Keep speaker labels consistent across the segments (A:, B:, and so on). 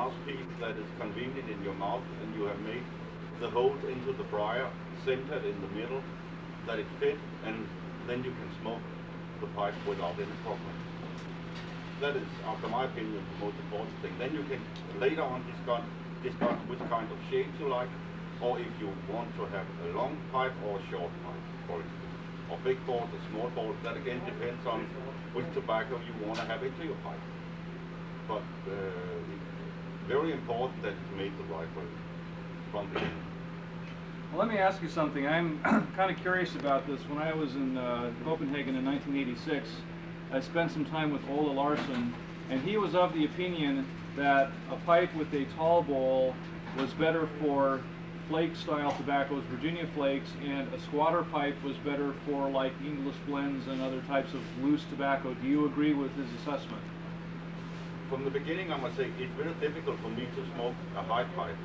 A: mouthpiece that is convenient in your mouth, and you have made the holes into the briar centered in the middle, that it fits, and then you can smoke the pipe without any problem. That is, after my opinion, the most important thing. Then you can later on discuss which kind of shape you like, or if you want to have a long pipe or a short pipe, for instance, or big balls or small balls. That again depends on which tobacco you want to have into your pipe. But it's very important that it's made the right way from the beginning.
B: Well, let me ask you something. I'm kind of curious about this. When I was in Copenhagen in 1986, I spent some time with Ole Larsen, and he was of the opinion that a pipe with a tall bowl was better for flake-style tobaccos, Virginia flakes, and a squatter pipe was better for like English blends and other types of loose tobacco. Do you agree with his assessment?
A: From the beginning, I must say, it's very difficult for me to smoke a high pipe.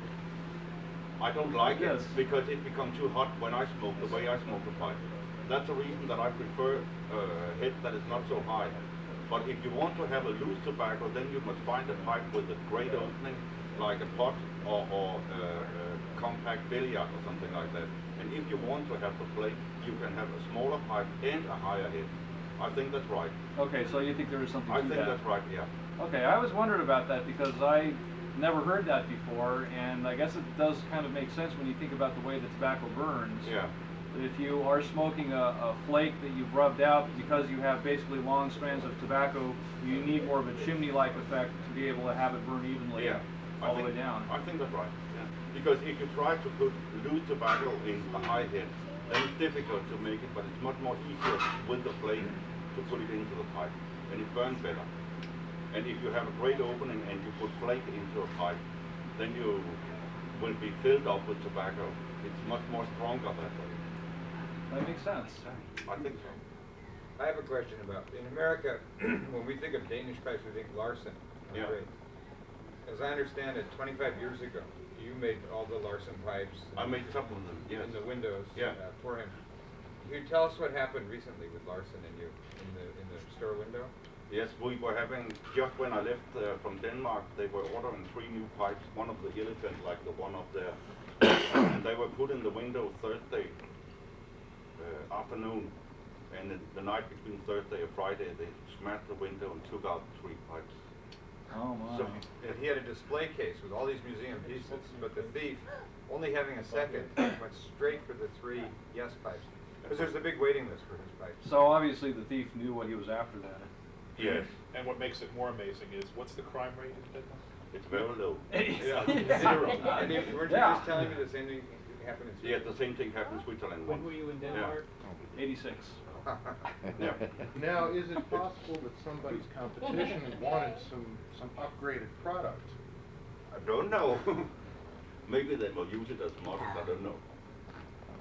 A: I don't like it because it becomes too hot when I smoke, the way I smoke the pipe. That's the reason that I prefer a head that is not so high. But if you want to have a loose tobacco, then you must find a pipe with a great opening, like a pot or a compact billiard or something like that. And if you want to have the flake, you can have a smaller pipe and a higher head. I think that's right.
B: Okay, so you think there is something to that?
A: I think that's right, yeah.
B: Okay, I was wondering about that because I never heard that before, and I guess it does kind of make sense when you think about the way the tobacco burns.
A: Yeah.
B: If you are smoking a flake that you've rubbed out, because you have basically long strands of tobacco, you need more of a chimney-like effect to be able to have it burn evenly all the way down.
A: I think that's right, yeah. Because if you try to put loose tobacco in a high head, then it's difficult to make it, but it's much more easier with the flake to put it into the pipe, and it burns better. And if you have a great opening and you put flake into a pipe, then you will be filled up with tobacco. It's much more stronger that way.
B: That makes sense.
A: I think so.
C: I have a question about, in America, when we think of Danish pipes, we think Larsen.
A: Yeah.
C: Great. As I understand it, 25 years ago, you made all the Larsen pipes.
A: I made some of them, yes.
C: In the windows for him. Can you tell us what happened recently with Larsen and you in the store window?
A: Yes, we were having, just when I left from Denmark, they were ordering 3 new pipes, one of the elephant like the one up there. And they were put in the window Thursday afternoon. And the night between Thursday and Friday, they smashed the window and took out 3 pipes.
B: Oh my.
A: So,
C: He had a display case with all these museum pieces, but the thief, only having a second, went straight for the 3 Yes pipes. Because there's a big waiting list for his pipes.
B: So obviously the thief knew what he was after then.
A: yes.
D: And what makes it more amazing is, what's the crime rate in Denmark?
A: It's very low.
C: Zero. And weren't you just telling me the same thing happened in Sweden?
A: Yeah, the same thing happened in Switzerland.
E: When were you in Denmark?
B: 86.
A: Yeah.
F: Now, is it possible that somebody's competition wanted some upgraded product?
A: I don't know. Maybe they will use it as models, I don't know.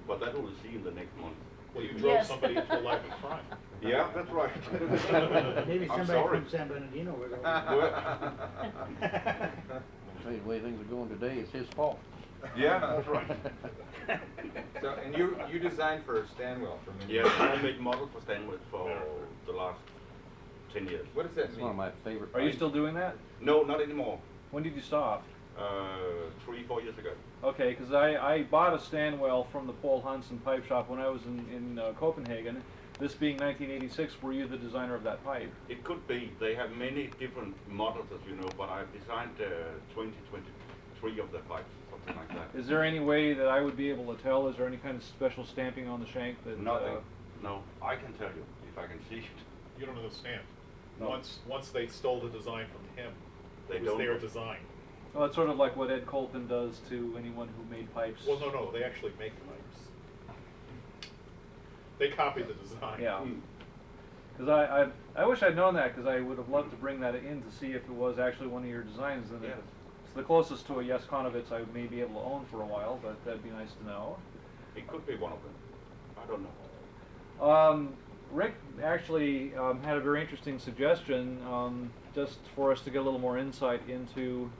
A: But that we'll see in the next month.
D: Well, you drove somebody into a life of crime.
A: Yeah, that's right.
E: Maybe
A: I'm
E: somebody
A: sorry.
E: from San Bernardino was over
G: Hey, the way things are going today, it's his fault.
A: Yeah, that's right.
C: So, and you designed for Stanwell for many
A: Yes,
C: years.
A: I made models for Stanwood for the last 10 years.
C: What does that
G: It's
C: mean?
G: one of my favorite
B: Are you
G: pipes.
B: still doing that?
A: No, not anymore.
B: When did you stop?
A: 3-4 years ago.
B: Okay, because I bought a Stanwell from the Paul Hansen pipe shop when I was in Copenhagen. This being 1986, were you the designer of that pipe?
A: It could be. They have many different models, as you know, but I've designed 23 of the pipes, something like that.
B: Is there any way that I would be able to tell? Is there any kind of special stamping on the shank that?
A: Nothing. No, I can tell you if I can see it.
D: You don't understand.
B: No.
D: Once they stole the design from him,
A: They
D: it was
A: don't.
D: their design.
B: Well, it's sort of like what Ed Colton does to anyone who made pipes.
D: Well, no, they actually make pipes. They copy the design.
B: Yeah. Because I wish I'd known that, because I would have loved to bring that in to see if it was actually one of your designs. And
A: Yeah.
B: it's the closest to a Jess Chonowitsch I may be able to own for a while, but that'd be nice to know.
A: It could be one of them. I don't know.
B: Rick actually had a very interesting suggestion, just for us to get a little more insight into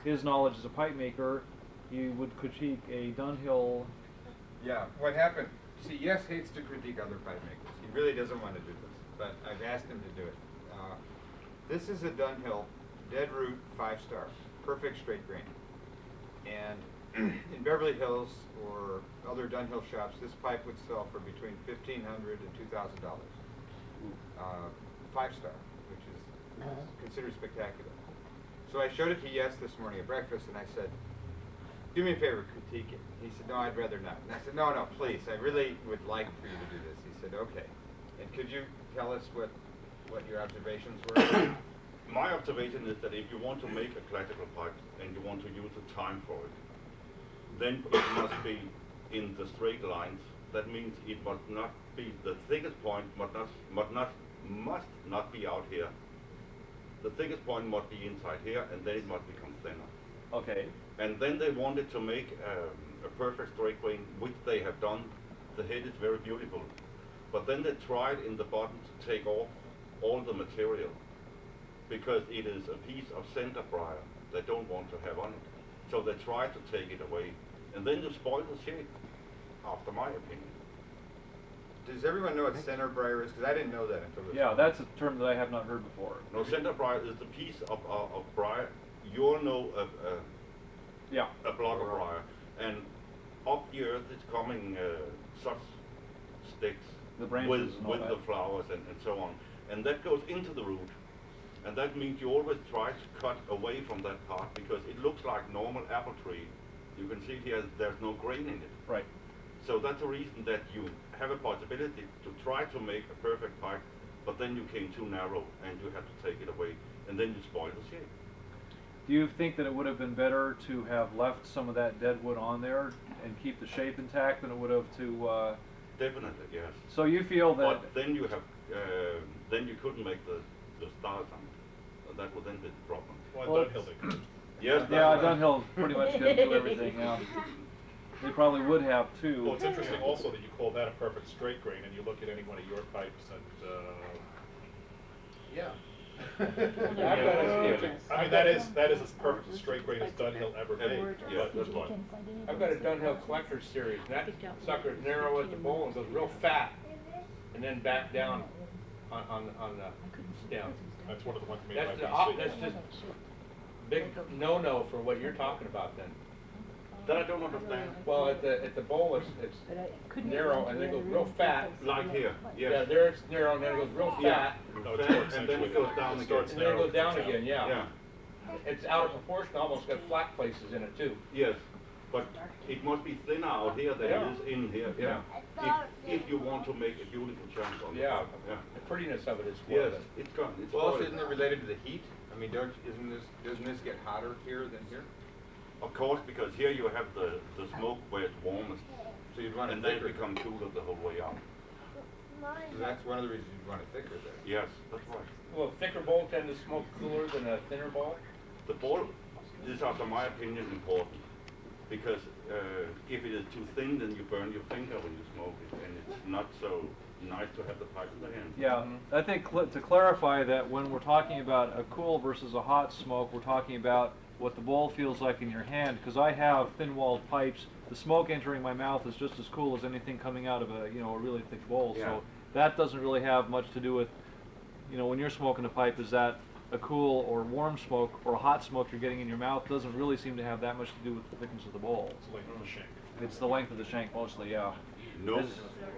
B: his knowledge as a pipe maker. You would critique a Dunhill.
C: Yeah, what happened? See, Yes hates to critique other pipe makers. He really doesn't want to do this, but I've asked him to do it. This is a Dunhill dead root, 5-star, perfect straight grain. And in Beverly Hills or other Dunhill shops, this pipe would sell for between $1,500 and $2,000. 5-star, which is considered spectacular. So I showed it to Yes this morning at breakfast, and I said, do me a favor, critique it. He said, no, I'd rather not. And I said, no, please, I really would like for you to do this. He said, okay. And could you tell us what your observations were?
A: My observation is that if you want to make a classical pipe and you want to use the time for it, then it must be in the straight lines. That means it must not be, the thickest point must not be out here. The thickest point must be inside here, and then it must become thinner.
B: Okay.
A: And then they wanted to make a perfect straight grain, which they have done. The head is very beautiful. But then they tried in the bottom to take off all the material, because it is a piece of center briar they don't want to have on it. So they tried to take it away, and then you spoil the shape, after my opinion.
C: Does everyone know what center briar is? Because I didn't know that until this
B: Yeah,
C: morning.
B: that's a term that I have not heard before.
A: No, center briar is the piece of briar. You all know
B: Yeah.
A: a block of briar, and up the earth is coming such sticks
B: The branches and all
A: with
B: that.
A: the flowers and so on, and that goes into the root, and that means you always try to cut away from that part, because it looks like normal apple tree. You can see here there's no grain in it.
B: Right.
A: So that's the reason that you have a possibility to try to make a perfect pipe, but then you came too narrow and you have to take it away, and then you spoil the shape.
B: Do you think that it would have been better to have left some of that dead wood on there and keep the shape intact than it would have to?
A: Definitely, yes.
B: So you feel that?
A: But then you have, then you couldn't make the stars on it. That would then be the problem.
D: Well, Dunhill they could.
A: Yes.
B: Yeah, Dunhill pretty much didn't do everything. Yeah. They probably would have too.
D: Well, it's interesting also that you call that a perfect straight grain, and you look at any one of your pipes and,
F: Yeah.
D: I mean, that is as perfect a straight grain as Dunhill ever made.
A: Yeah,
D: But-
A: that's fine.
H: I've got a Dunhill Collector Series, and that sucker's narrow at the bowl and goes real fat, and then back down on the stem.
D: That's one of the ones made by
H: That's
D: BC.
H: that's just big no-no for what you're talking about then.
A: That I don't understand.
H: Well, at the bowl, it's narrow, and then it goes real fat.
A: Like here,
H: Yeah,
A: yes.
H: there it's narrow, and then it goes real
A: Yeah.
H: fat,
D: No, it's
A: Fat,
D: more
A: and then
D: accentuated.
A: it goes down
D: It
A: again.
D: starts
H: and then it
D: narrow,
H: goes down
D: it's
H: again, yeah.
A: Yeah,
H: It's out of proportion, almost got flat places in it too.
A: yes. But it must be thinner out here than
H: Yeah.
A: it is in here.
H: Yeah.
A: If you want to make a beautiful chunk on the
H: Yeah,
A: pipe. Yeah.
H: the prettiness of it is part
A: Yes,
H: of it.
A: it's gone. It's
C: Well, also,
A: spoiled.
C: isn't it related to the heat? I mean, doesn't this get hotter here than here?
A: Of course, because here you have the smoke where it's warmest,
C: So you'd want it
A: and then it
C: thicker.
A: becomes cooler the whole way out.
C: So that's one of the reasons you'd want it thicker there.
A: Yes, that's right.
H: Well, thicker bowl tend to smoke cooler than a thinner bowl?
A: The bowl is, after my opinion, important, because if it is too thin, then you burn your finger when you smoke it, and it's not so nice to have the pipe in the hand.
B: Yeah, I think to clarify that when we're talking about a cool versus a hot smoke, we're talking about what the bowl feels like in your hand. Because I have thin-walled pipes, the smoke entering my mouth is just as cool as anything coming out of a a really thick bowl.
A: Yeah.
B: So that doesn't really have much to do with when you're smoking a pipe. Is that a cool or warm smoke or a hot smoke you're getting in your mouth? Doesn't really seem to have that much to do with the thickness of the bowl.
D: It's like the shank.
B: It's the length of the shank mostly. Yeah.
A: No,
B: As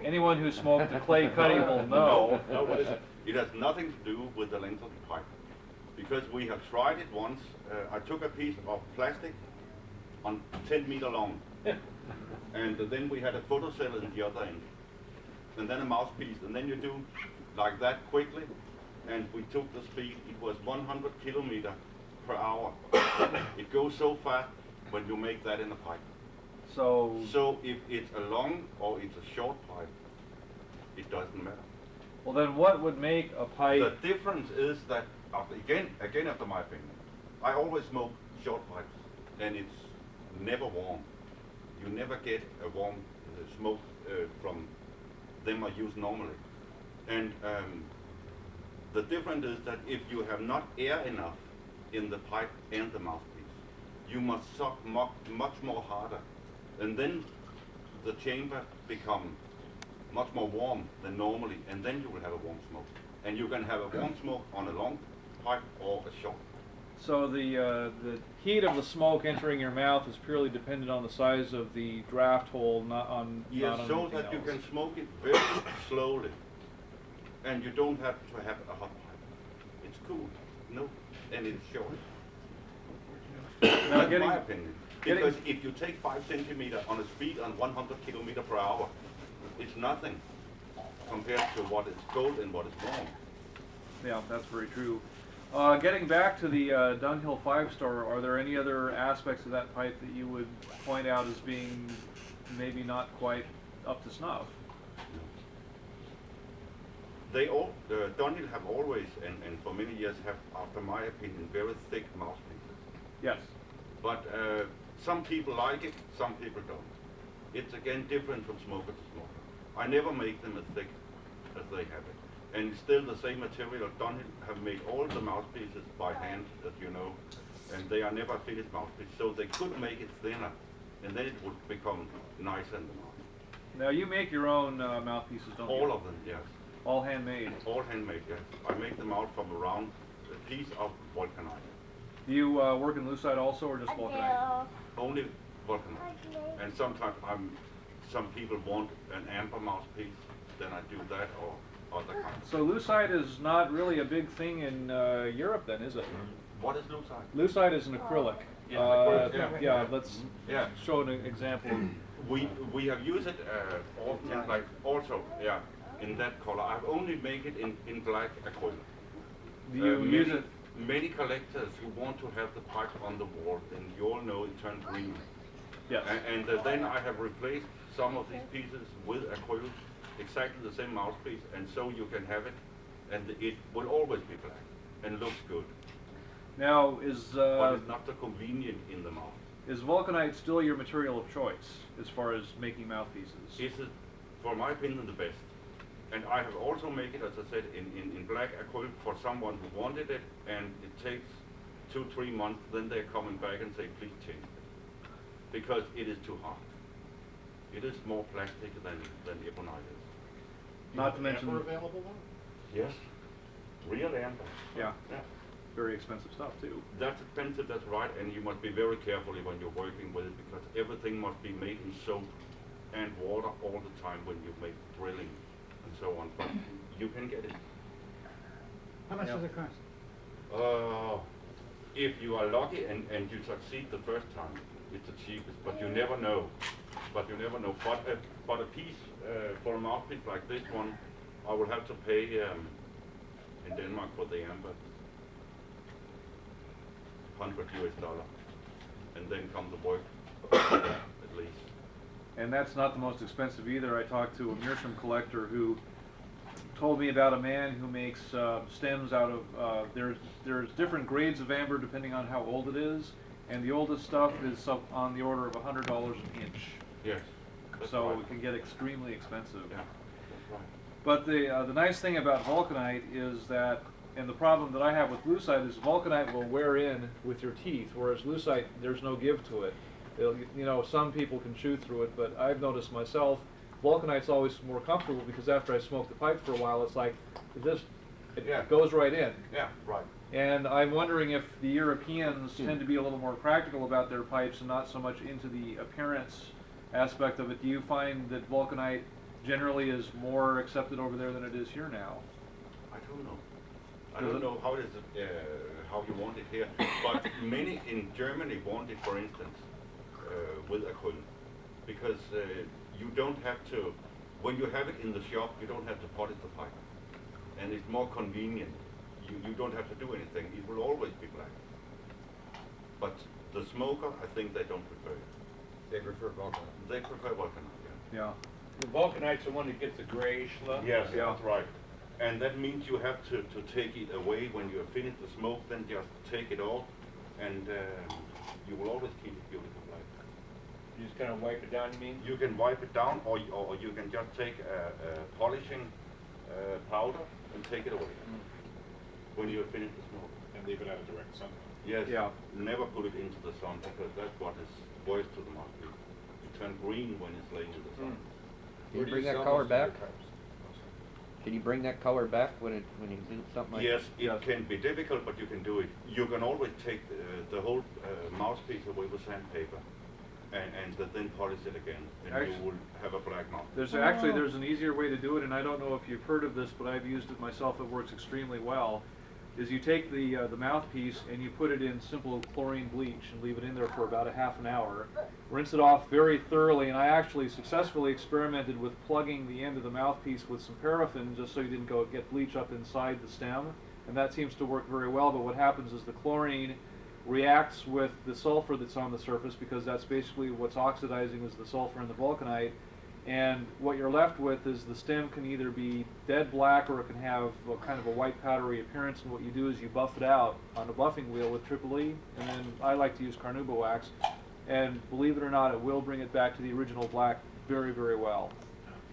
B: anyone who smoked a clay cutting will know.
A: no, what is it? It has nothing to do with the length of the pipe, because we have tried it once. I took a piece of plastic on 10 meter long, and then we had a photocell in the other end, and then a mouthpiece, and then you do like that quickly, and we took the speed. It was 100 kilometer per hour. It goes so fast when you make that in a pipe. So if it's a long or it's a short pipe, it doesn't matter.
B: Well, then what would make a pipe?
A: The difference is that, again after my opinion, I always smoke short pipes, and it's never warm. You never get a warm smoke from them I use normally. And the difference is that if you have not air enough in the pipe and the mouthpiece, you must suck much more harder. And then the chamber becomes much more warm than normally, and then you will have a warm smoke. And you can have a warm smoke on a long pipe or a short.
B: So the heat of the smoke entering your mouth is purely dependent on the size of the draft hole, not on
A: Yes,
B: not on
A: so
B: anything
A: that you
B: else.
A: can smoke it very slowly, and you don't have to have a hot pipe. It's cool, no, and it's short.
B: Now
A: That's
B: getting-
A: my opinion.
B: getting-
A: Because if you take 5 centimeters on a speed on 100 kilometers per hour, it's nothing compared to what is cold and what is warm.
B: Yeah, that's very true. Getting back to the Dunhill 5-star, are there any other aspects of that pipe that you would point out as being maybe not quite up to snuff?
A: They all, Dunhill have always, and for many years have, after my opinion, very thick mouthpieces.
B: Yes.
A: But some people like it, some people don't. It's again different from smoker to smoker. I never make them as thick as they have it. And it's still the same material. Dunhill have made all the mouthpieces by hand, as you know, and they are never finished mouthpieces. So they could make it thinner, and then it would become nicer in the mouth.
B: Now you make your own mouthpieces, don't you?
A: All of them, yes.
B: All handmade.
A: All handmade, yes. I make them out from around a piece of vulcanite.
B: Do you work in lucite also, or just vulcanite?
A: Only vulcanite. And sometimes some people want an amber mouthpiece, then I do that, or other kinds.
B: So lucite is not really a big thing in Europe then, is it?
A: What is lucite?
B: Lucite is an acrylic.
A: Yeah, acrylic, yeah.
B: Yeah, let's
A: Yeah.
B: show an example.
A: We have used it often, like also, yeah, in that color. I've only make it in black acrylic.
B: Do you use
A: many,
B: it?
A: Many collectors who want to have the pipe on the wall, and you all know it turns green.
B: Yes.
A: And then I have replaced some of these pieces with acrylic, exactly the same mouthpiece, and so you can have it, and it will always be black and looks good.
B: Now is
A: But it's not so convenient in the mouth.
B: is vulcanite still your material of choice as far as making mouthpieces?
A: Is it, for my opinion, the best? And I have also made it, as I said, in black acrylic for someone who wanted it, and it takes 2-3 months, then they're coming back and say, please change it. Because it is too hard. It is more plastic than ebonite is.
B: Not to mention,
D: Amber available though?
A: Yes. Real amber.
B: yeah,
A: Yeah.
B: very expensive stuff too.
A: That's expensive, that's right, and you must be very careful when you're working with it, because everything must be made in soap and water all the time when you make drilling and so on, but you can get it.
E: How much
B: Yeah.
E: does it cost?
A: If you are lucky and you succeed the first time, it's the cheapest, but you never know. But a piece for a mouthpiece like this one, I will have to pay in Denmark for the amber $100, and then come the work at least.
B: And that's not the most expensive either. I talked to a meerschaum collector who told me about a man who makes stems out of, there's different grades of amber depending on how old it is, and the oldest stuff is on the order of $100 an inch.
A: Yes. That's
B: So
A: right.
B: it can get extremely expensive.
A: Yeah, that's right.
B: But the nice thing about vulcanite is that, and the problem that I have with lucite is vulcanite will wear in with your teeth, whereas lucite, there's no give to it. You know, some people can chew through it, but I've noticed myself, vulcanite's always more comfortable because after I smoke the pipe for a while, it's like, it
A: Yeah.
B: goes right in.
A: Yeah, right.
B: And I'm wondering if the Europeans tend to be a little more practical about their pipes and not so much into the appearance aspect of it. Do you find that vulcanite generally is more accepted over there than it is here now?
A: I don't know. I don't know how it is, how you want it here, but many in Germany want it, for instance, with acrylic, because you don't have to, when you have it in the shop, you don't have to polish the pipe, and it's more convenient. You don't have to do anything. It will always be black. But the smoker, I think they don't prefer it.
C: They prefer vulcanite.
A: They prefer vulcanite, yeah.
B: Yeah.
H: The vulcanite's the one that gets a grayish look.
A: Yes,
B: Yeah.
A: that's right. And that means you have to take it away when you have finished the smoke, then just take it off, and you will always keep it beautiful black.
H: You just kind of wipe it down, you mean?
A: You can wipe it down, or you can just take a polishing powder and take it away when you have finished the smoke.
D: And leave it at a direct sun.
A: Yes,
B: Yeah.
A: never put it into the sun, because that's what is worse to the mouthpiece. It turns green when it's laying in the sun.
G: Can you bring that color back? Can you bring that color back when you do something like
A: Yes,
G: that?
A: it can be difficult, but you can do it. You can always take the whole mouthpiece away with sandpaper and then polish it again, and you will have a black mouth.
B: There's an easier way to do it, and I don't know if you've heard of this, but I've used it myself. It works extremely well. Is you take the mouthpiece and you put it in simple chlorine bleach and leave it in there for about a half an hour. Rinse it off very thoroughly, and I actually successfully experimented with plugging the end of the mouthpiece with some paraffin just so you didn't go get bleach up inside the stem, and that seems to work very well. But what happens is the chlorine reacts with the sulfur that's on the surface, because that's basically what's oxidizing is the sulfur and the vulcanite. And what you're left with is the stem can either be dead black or it can have a kind of a white powdery appearance, and what you do is you buff it out on a buffing wheel with Triple E, and then I like to use carnauba wax, and believe it or not, it will bring it back to the original black very, very well.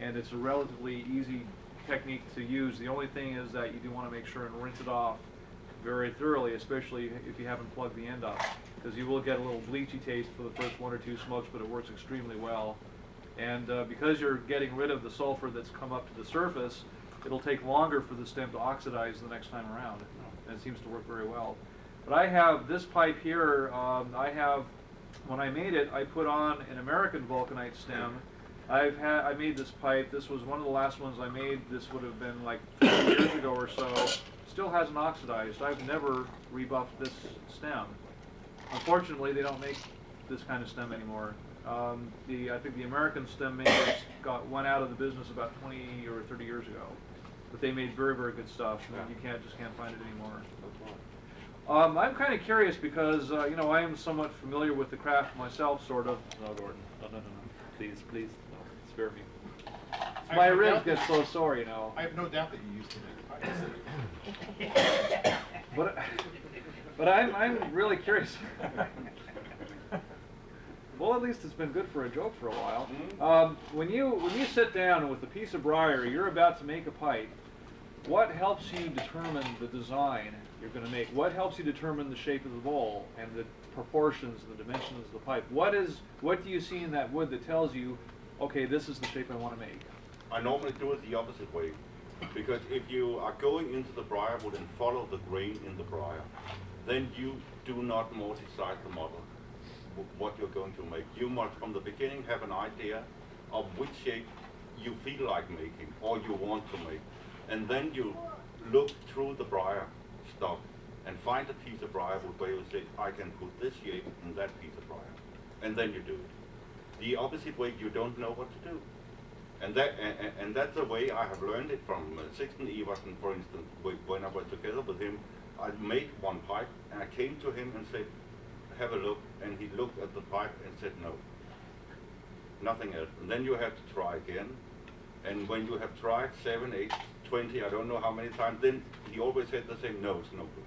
B: And it's a relatively easy technique to use. The only thing is that you do want to make sure and rinse it off very thoroughly, especially if you haven't plugged the end up, because you will get a little bleachy taste for the first 1 or 2 smokes, but it works extremely well. And because you're getting rid of the sulfur that's come up to the surface, it'll take longer for the stem to oxidize the next time around. And it seems to work very well. But I have this pipe here, when I made it, I put on an American vulcanite stem. I made this pipe. This was one of the last ones I made. This would have been like 20 years ago or so. Still hasn't oxidized. I've never rebuffed this stem. Unfortunately, they don't make this kind of stem anymore. I think the American stem makers went out of the business about 20 or 30 years ago, but they made very, very good stuff. Yeah. You just can't find it anymore. I'm kind of curious because I am somewhat familiar with the craft myself, sort of. No, Gordon, no, please, no, spare me. My ribs get so sore,
F: I have no doubt that you used to make pipes.
B: but I'm really curious. Well, at least it's been good for a joke for a while. Mm-hmm. When you sit down with a piece of briar, you're about to make a pipe. What helps you determine the design you're going to make? What helps you determine the shape of the bowl and the proportions and the dimensions of the pipe? What do you see in that wood that tells you, okay, this is the shape I want to make?
A: I normally do it the opposite way, because if you are going into the briar wood and follow the grain in the briar, then you do not more decide the model, what you're going to make. You must from the beginning have an idea of which shape you feel like making or you want to make, and then you look through the briar stock and find a piece of briar wood where you say, I can put this shape in that piece of briar, and then you do it. The opposite way, you don't know what to do. And that's the way I have learned it from Sixten Iversen, for instance. When I was together with him, I made one pipe, and I came to him and said, have a look, and he looked at the pipe and said no, nothing else. And then you have to try again, and when you have tried 7, 8, 20, I don't know how many times, then he always said the same, no, it's no good,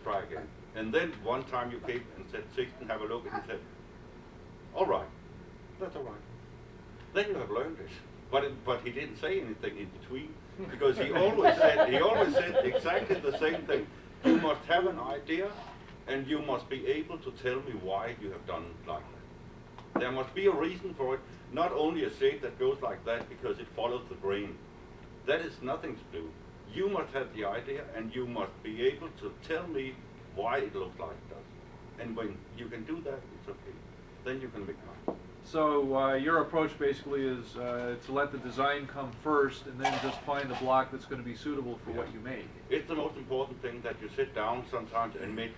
A: try again. And then one time you came and said, Sixten, have a look, and he said, all right, that's all right. Then you have learned it. But he didn't say anything in between, because he always said exactly the same thing. You must have an idea, and you must be able to tell me why you have done it like that. There must be a reason for it, not only a shape that goes like that because it follows the grain. That is nothing to do. You must have the idea, and you must be able to tell me why it looks like it does. And when you can do that, it's okay. Then you can make mine.
B: So your approach basically is to let the design come first, and then just find the block that's going to be suitable for what you make.
A: It's the most important thing, that you sit down sometimes and make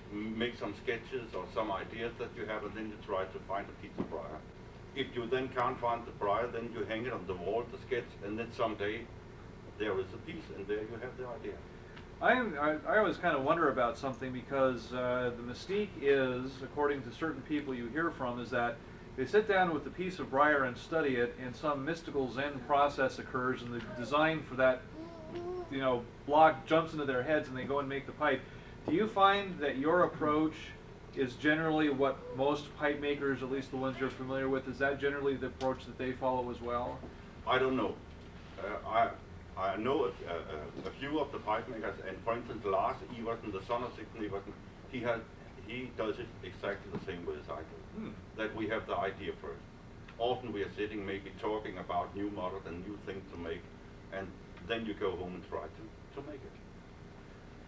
A: some sketches or some ideas that you have, and then you try to find a piece of briar. If you then can't find the briar, then you hang it on the wall, the sketch, and then someday there is a piece, and there you have the idea.
B: I always kind of wonder about something, because the mystique is, according to certain people you hear from, is that they sit down with a piece of briar and study it, and some mystical Zen process occurs, and the design for that, block jumps into their heads, and they go and make the pipe. Do you find that your approach is generally what most pipe makers, at least the ones you're familiar with, is that generally the approach that they follow as well?
A: I don't know. I know a few of the pipe makers, and for instance, Lars Iversen, the son of Sixten Iversen, he does it exactly the same way as I do. That we have the idea first. Often we are sitting maybe talking about new models and new things to make, and then you go home and try to make it.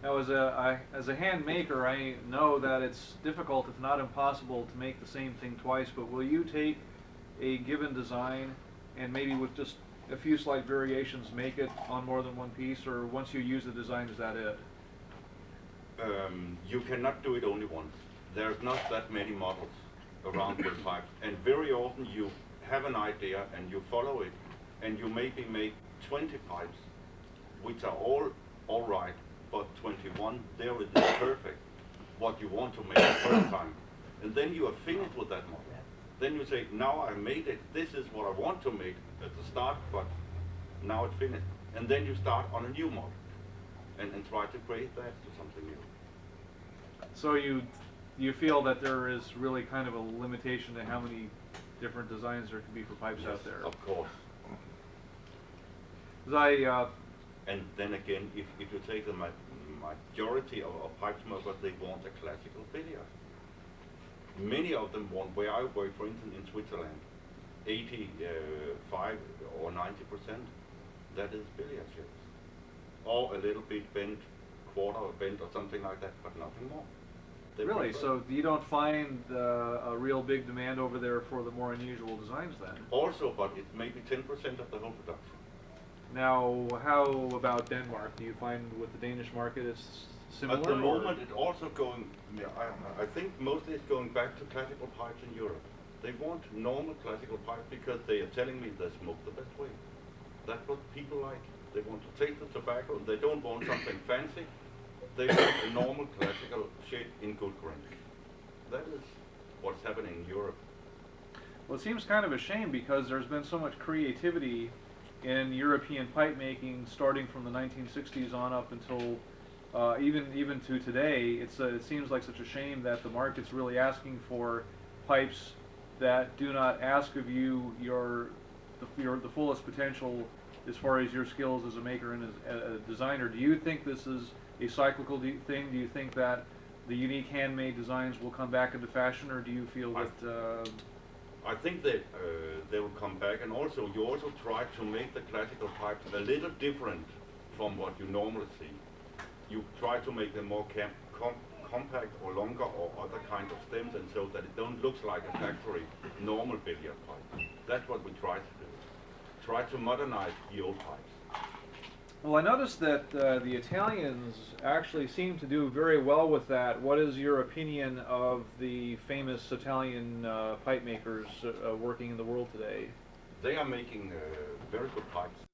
B: Now, as a hand maker, I know that it's difficult, if not impossible, to make the same thing twice, but will you take a given design and maybe with just a few slight variations make it on more than one piece, or once you use the design, is that it?
A: You cannot do it only once. There's not that many models around with pipes, and very often you have an idea and you follow it, and you maybe make 20 pipes, which are all right, but 21, there it is perfect, what you want to make the first time. And then you are finished with that model. Then you say, now I made it, this is what I want to make at the start, but now it's finished. And then you start on a new model and try to create that to something new.
B: So you feel that there is really kind of a limitation to how many different designs there can be for pipes out there?
A: Of course.
B: 'Cause
A: and then again, if you take the majority of pipe smokers, they want a classical billiard. Many of them want, where I work, for instance, in Switzerland, 85 or 90%, that is billiard shapes. Or a little bit bent, quarter bent or something like that, but nothing more. They
B: really?
A: prefer.
B: So you don't find a real big demand over there for the more unusual designs then?
A: Also, but it's maybe 10% of the whole production.
B: Now, how about Denmark? Do you find with the Danish market it's similar?
A: At the moment, it's also going, I think mostly it's going back to classical pipes in Europe. They want normal classical pipes because they are telling me they smoke the best way. That's what people like. They want to take the tobacco. They don't want something fancy. They want a normal classical shape in good grain. That is what's happening in Europe.
B: Well, it seems kind of a shame because there's been so much creativity in European pipe making starting from the 1960s on up until even to today. It seems like such a shame that the market's really asking for pipes that do not ask of you the fullest potential as far as your skills as a maker and as a designer. Do you think this is a cyclical thing? Do you think that the unique handmade designs will come back into fashion, or do you feel that?
A: I think that they will come back, and also you also try to make the classical pipes a little different from what you normally see. You try to make them more compact or longer or other kind of stems, and so that it don't look like a factory normal billiard pipe. That's what we try to do. Try to modernize the old pipes.
B: Well, I noticed that the Italians actually seem to do very well with that. What is your opinion of the famous Italian pipe makers working in the world today?
A: They are making very good pipes.